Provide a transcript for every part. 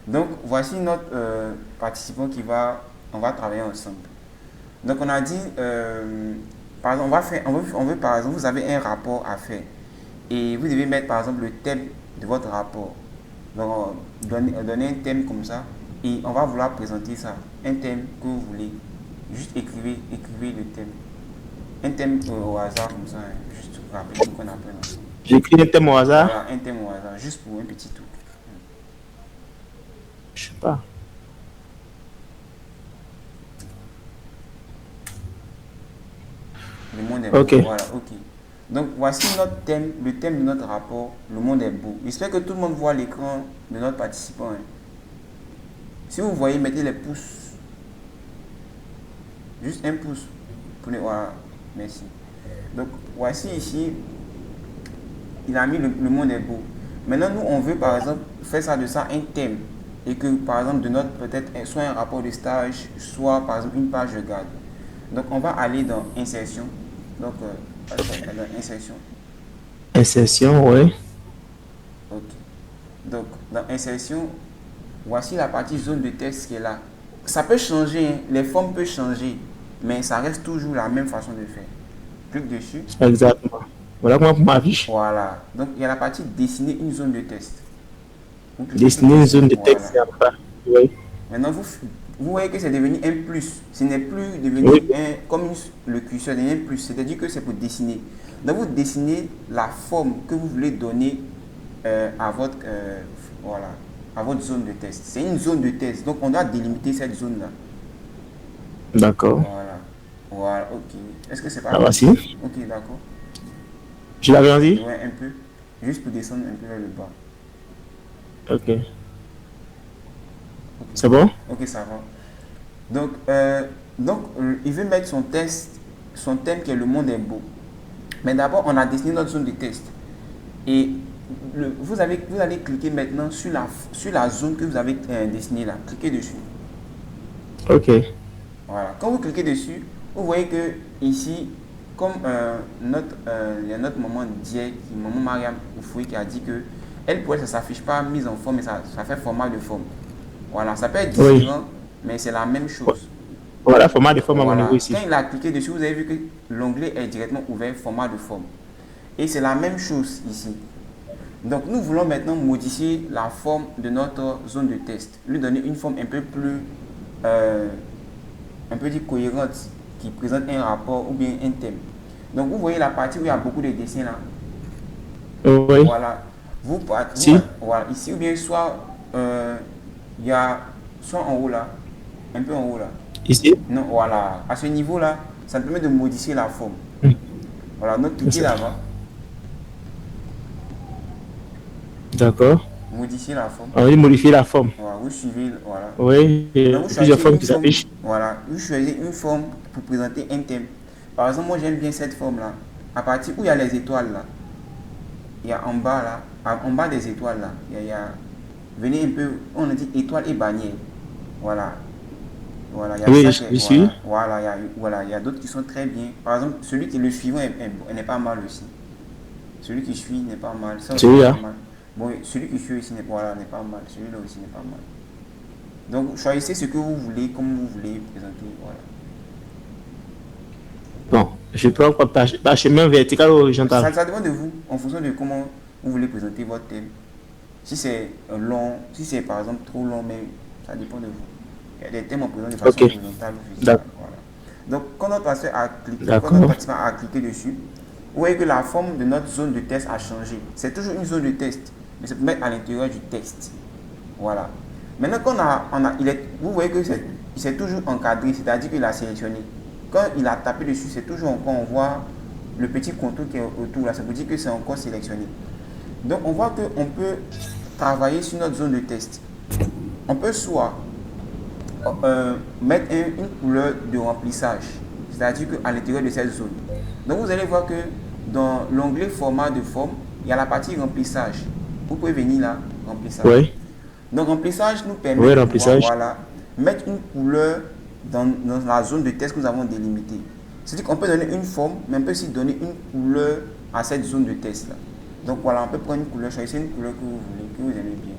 Donc, voici notre participant on va travailler ensemble. Donc, on a dit, par exemple, on veut, par exemple, vous avez un rapport à faire et vous devez mettre, par exemple, le thème de votre rapport. Donc, donnez un thème comme ça et on va vouloir présenter ça, un thème que vous voulez. Juste écrivez le thème. Un thème au hasard comme ça, hein. Juste rappelez-vous qu'on apprenne ensemble. J'écris un thème au hasard. Voilà, un thème au hasard, juste pour un petit truc. Je sais pas. Le monde est beau. Ok. Voilà, ok. Donc voici notre thème, le thème de notre rapport, le monde est beau. J'espère que tout le monde voit l'écran de notre participant, hein. Si vous voyez, mettez les pouces. Juste un pouce. Voilà, merci. Donc voici ici, il a mis le monde est beau. Maintenant, nous, on veut par exemple faire ça de ça un thème. Et que par exemple, de notre peut-être soit un rapport de stage, soit par exemple une page de garde. Donc on va aller dans insertion. Donc, dans insertion. Insertion, ouais. Ok. Donc, dans insertion, voici la partie zone de texte qui est là. Ça peut changer, hein. Les formes peuvent changer, mais ça reste toujours la même façon de faire. Clique dessus. Exactement. Voilà comment ma fiche. Voilà. Donc, il y a la partie dessiner une zone de test. Vous cliquez sur Dessiner une dessiner. zone de texte, Voilà. il y a pas. Oui. Maintenant, vous voyez que c'est devenu un plus. Ce n'est plus devenu Oui. comme le curseur devient un plus. C'est-à-dire que c'est pour dessiner. Donc, vous dessinez la forme que vous voulez donner à votre, voilà, à votre zone de test. C'est une zone de test. Donc, on doit délimiter cette zone-là. D'accord. Voilà. Voilà, ok. Est-ce que c'est pas Ah, clair? voici. Ok, d'accord. Je l'avais dit. Ouais, un peu. Juste pour descendre un peu vers le bas. Ok. Ok, C'est bon? ok, ça va. Donc, il veut mettre son test, son thème qui est le monde est beau. Mais d'abord, on a dessiné notre zone de test. Et vous allez cliquer maintenant sur la zone que vous avez dessinée là. Cliquez dessus. Ok. Voilà. Quand vous cliquez dessus, vous voyez que ici, comme il y a notre maman Dieu, maman Mariam Oufoui qui a dit que elle, pour elle, ça ne s'affiche pas mise en forme, mais ça fait format de forme. Voilà, ça peut être Oui. différent, mais c'est la même chose. Voilà, format de forme à mon niveau Voilà, quand ici. il a cliqué dessus, vous avez vu que l'onglet est directement ouvert, format de forme. Et c'est la même chose ici. Donc nous voulons maintenant modifier la forme de notre zone de test, lui donner une forme un peu plus, un peu dit cohérente, qui présente un rapport ou bien un thème. Donc vous voyez la partie où il y a beaucoup de dessins là. Oui. Voilà. Si. Voilà, ici ou bien soit il y a soit en haut là, un peu en haut là. Ici. Non, voilà. À ce niveau là, ça te permet de modifier la forme. Voilà, donc C'est cliquez ça. là-bas, D'accord. modifier la forme. On va modifier la forme. Voilà, vous suivez, voilà. Oui. Il y Maintenant, a vous plusieurs choisissez formes une qui forme. s'affichent. Voilà, vous choisissez une forme pour présenter un thème. Par exemple, moi j'aime bien cette forme-là. À partir où il y a les étoiles là, il y a en bas là, en bas des étoiles là, venez un peu, on a dit étoile et bannière. Voilà, voilà, il y a Oui, ça je qui est, je suis. voilà, il y a d'autres qui sont très bien. Par exemple, celui qui est le suivant n'est pas mal aussi. Celui qui suit n'est pas mal, ça aussi n'est pas Celui-là. mal. Bon, celui qui suit aussi n'est pas mal, celui-là aussi n'est pas mal. Donc, choisissez ce que vous voulez, comme vous voulez présenter. Voilà. Bon, je prends quoi par chemin vertical ou horizontal? Ça dépend de vous, en fonction de comment vous voulez présenter votre thème. Si c'est long, si c'est par exemple trop long, mais ça dépend de vous. Il y a des thèmes en présent de façon Ok. horizontale ou verticale. D'ac- Voilà. Donc, quand notre D'accord. participant a cliqué dessus, vous voyez que la forme de notre zone de test a changé. C'est toujours une zone de test, mais c'est pour mettre à l'intérieur du texte. Voilà. Maintenant, vous voyez que c'est toujours encadré, c'est-à-dire qu'il a sélectionné. Quand il a tapé dessus, c'est toujours encore, on voit le petit contour qui est autour là, ça veut dire que c'est encore sélectionné. Donc, on voit qu'on peut travailler sur notre zone de test. On peut soit mettre une couleur de remplissage, c'est-à-dire qu'à l'intérieur de cette zone. Donc, vous allez voir que dans l'onglet format de forme, il y a la partie remplissage. Vous pouvez venir là, remplissage. Oui. Donc, remplissage nous permet Oui, de pouvoir, remplissage. voilà, mettre une couleur dans la zone de test que nous avons délimitée. C'est-à-dire qu'on peut donner une forme, mais on peut aussi donner une couleur à cette zone de test-là. Donc voilà, on peut prendre une couleur, choisir une couleur que vous voulez, que vous aimez bien.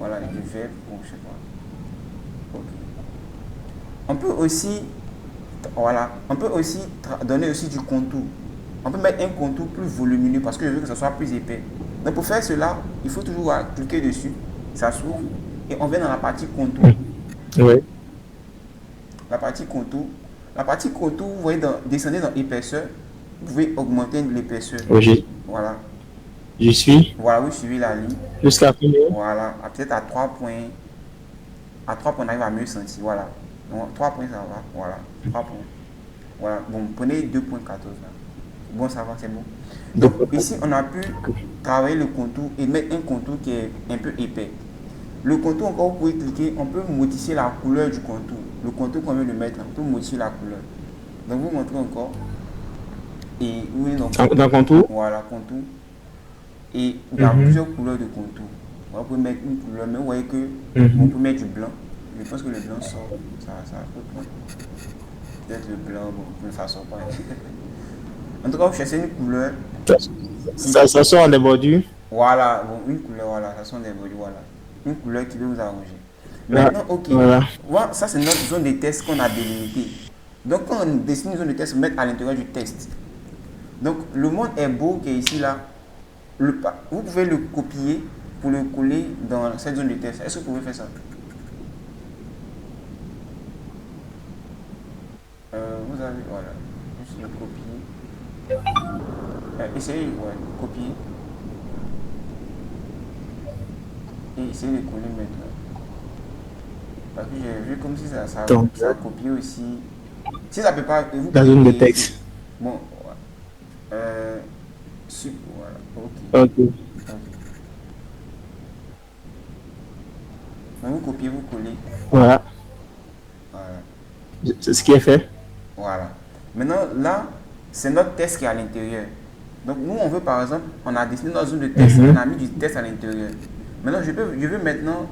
voilà, du verbe, bon, je sais pas. Ok. On peut aussi, voilà, on peut aussi donner aussi du contour. On peut mettre un contour plus volumineux parce que je veux que ça soit plus épais. Donc pour faire cela, il faut toujours cliquer dessus, ça s'ouvre et on vient dans la partie contour. Ouais. La partie contour, la partie contour, vous voyez, descendez dans épaisseur, vous pouvez augmenter l'épaisseur. Oui, Voilà, je suis. voilà, vous suivez la ligne. Jusqu'à combien? Voilà, peut-être à 3 points. À 3 points, on arrive à mieux sentir. Voilà. Donc, 3 points, ça va. Voilà. 3 points. Voilà. Bon, prenez 2,14 là. Bon, ça va, c'est bon. Donc, Donc, ici, on a pu travailler le contour et mettre un contour qui est un peu épais. Le contour, encore, vous pouvez cliquer, on peut modifier la couleur du contour. Le contour qu'on vient de mettre, on peut modifier la couleur. Donc, vous montrez encore. Et oui, donc, dans le contour. voilà, contour. Et il y a plusieurs couleurs de contour. On peut mettre une couleur, mais vous voyez que on peut mettre du blanc. Je pense que le blanc sort. Ça peut prendre. Peut-être le blanc, bon, mais ça sort pas. En tout cas, vous cherchez une couleur. Ça sort en des bordures. Voilà, bon, une couleur, voilà, ça sont des bordures, voilà. Une couleur qui veut vous arranger. Là, Maintenant, ok. voilà. Voilà, ça, c'est notre zone de test qu'on a délimitée. Donc, quand on dessine une zone de test, on met à l'intérieur du test. Donc, le monde est beau qui est ici, là. Vous pouvez le copier pour le coller dans cette zone de test. Est-ce que vous pouvez faire ça? Vous avez, voilà, juste le copier. Essayez, ouais, copier. Et essayez de coller maintenant. Parce que j'ai vu comme si ça copié aussi. Si ça peut pas, vous La zone de texte. Bon, ouais. Voilà, ok. Ok. Donc vous copiez, vous collez. Voilà. Voilà. C'est ce qui est fait. Voilà. Maintenant, là, c'est notre test qui est à l'intérieur. Donc, nous, on veut, par exemple, on a dessiné notre zone de test, on a mis du test à l'intérieur. Maintenant, je veux maintenant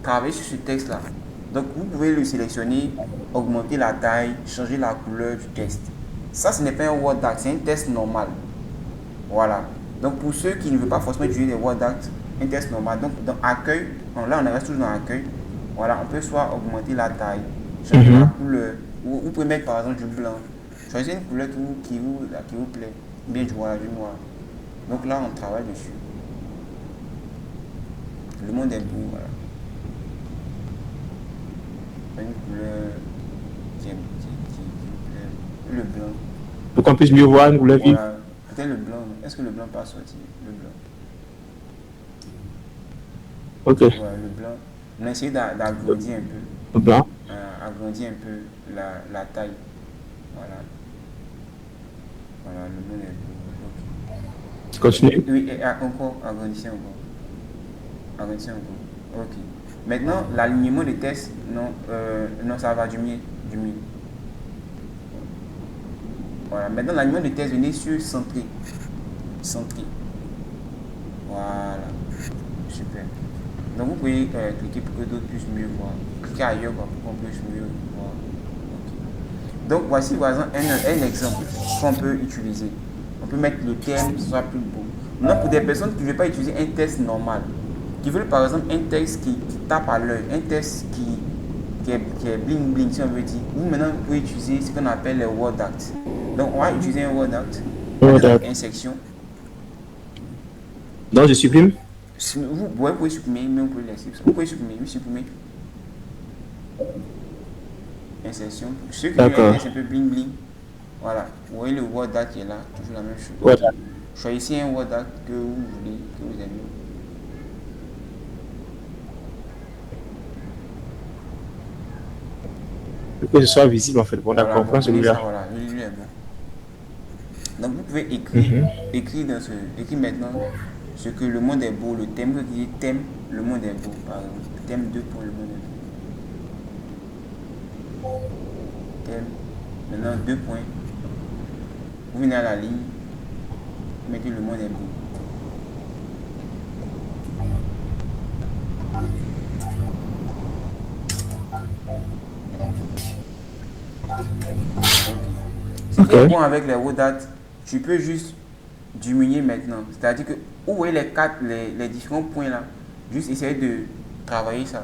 travailler sur ce texte-là. Donc, vous pouvez le sélectionner, augmenter la taille, changer la couleur du test. Ça, ce n'est pas un WordAct, c'est un test normal. Voilà. Donc, pour ceux qui ne veulent pas forcément utiliser des WordAct, un test normal. Donc, dans accueil, là, on reste toujours dans accueil. Voilà, on peut soit augmenter la taille, changer la couleur. Vous pouvez mettre par exemple du blanc. Choisissez une couleur qui vous plaît. Bien du noir. Donc là, on travaille dessus. Le monde est beau, voilà. Une couleur qui vous plaît. Le blanc. Pour qu'on puisse mieux voir une couleur vive. Voilà. Peut-être le blanc. Est-ce que le blanc peut sortir? Le blanc. Ok. Voilà, le blanc. On a essayé d'agrandir un peu. Le blanc. Agrandir un peu la taille. Voilà. Voilà, le monde est beau. Okay. Continue. Oui, et encore, agrandissez encore. Ok. Maintenant, l'alignement des tests, non, ça va diminuer. Voilà. Maintenant, l'alignement des tests, venez sur centré. Voilà. Super. Donc, vous pouvez cliquer pour que d'autres puissent mieux voir. Cliquez ailleurs pour qu'on puisse mieux voir. Okay. Donc, voici par exemple un exemple qu'on peut utiliser. On peut mettre le terme, ce sera plus beau. Maintenant, pour des personnes qui ne veulent pas utiliser un test normal, qui veulent par exemple un texte qui tape à l'œil, un texte qui est bling bling, si on veut dire, vous maintenant vous pouvez utiliser ce qu'on appelle les WordAct. Donc, on va utiliser un WordAct. Une section. Donc, je supprime. Vous pouvez supprimer, mais vous pouvez laisser. Vous pouvez supprimer, oui, supprimer. Insertion. Ceux qui veulent un peu bling bling. Voilà. Vous voyez le WordAct qui est là, toujours la même chose. Voilà. Choisissez un WordAct que vous voulez, que vous aimez. Que ce soit visible en fait. Bon, d'accord, on prend celui-là. Voilà, lui est bon. Donc vous pouvez écrire maintenant ce que le monde est beau, le thème, vous dites thème, le monde est beau, par exemple. Thème 2 pour le monde est beau. Thème, maintenant 2 points. Vous venez à la ligne, vous mettez le monde est beau. Okay. Bon, avec les WordAct, tu peux juste diminuer maintenant. C'est-à-dire que vous voyez les différents points là, Juste essayer de travailler ça.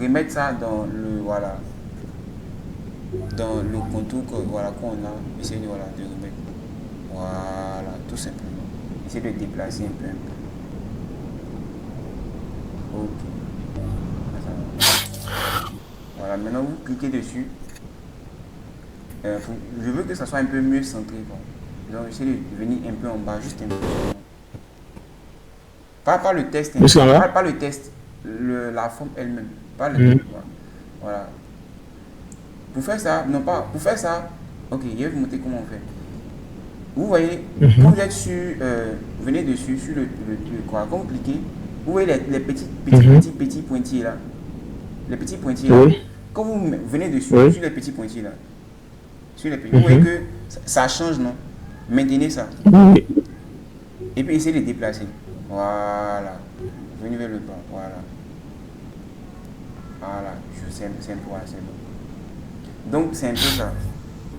Remettre ça dans le, voilà, dans le contour que, voilà, qu'on a. Essayer de, voilà, de remettre. Voilà, tout simplement. Essayer de déplacer un peu. Ok. Voilà, maintenant vous cliquez dessus. Je veux que ça soit un peu mieux centré. Quoi. Donc j'essaie de venir un peu en bas, juste un peu. Pas le test, pas le test, la forme elle-même. Pas le test. Voilà. Pour faire ça, non pas, pour faire ça, ok, je vais vous montrer comment on fait. Vous voyez, quand vous êtes sur, vous venez dessus, sur le quoi, quand vous cliquez, vous voyez les petits pointillés là. Les petits pointillés là. Quand vous venez dessus, sur les petits pointillés là, sur les petits, vous voyez que ça change, non? Maintenez ça. Et puis essayez de déplacer. Voilà. Venez vers le bas. Voilà. Voilà. C'est un peu, c'est bon. Donc c'est un peu ça.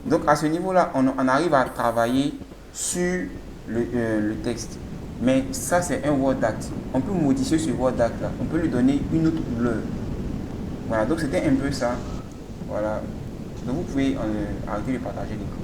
Donc à ce niveau-là, on arrive à travailler sur le texte. Mais ça, c'est un Word Act. On peut modifier ce Word Act là. On peut lui donner une autre couleur. Voilà, donc c'était un peu ça. Voilà. Donc vous pouvez arrêter de partager l'écran.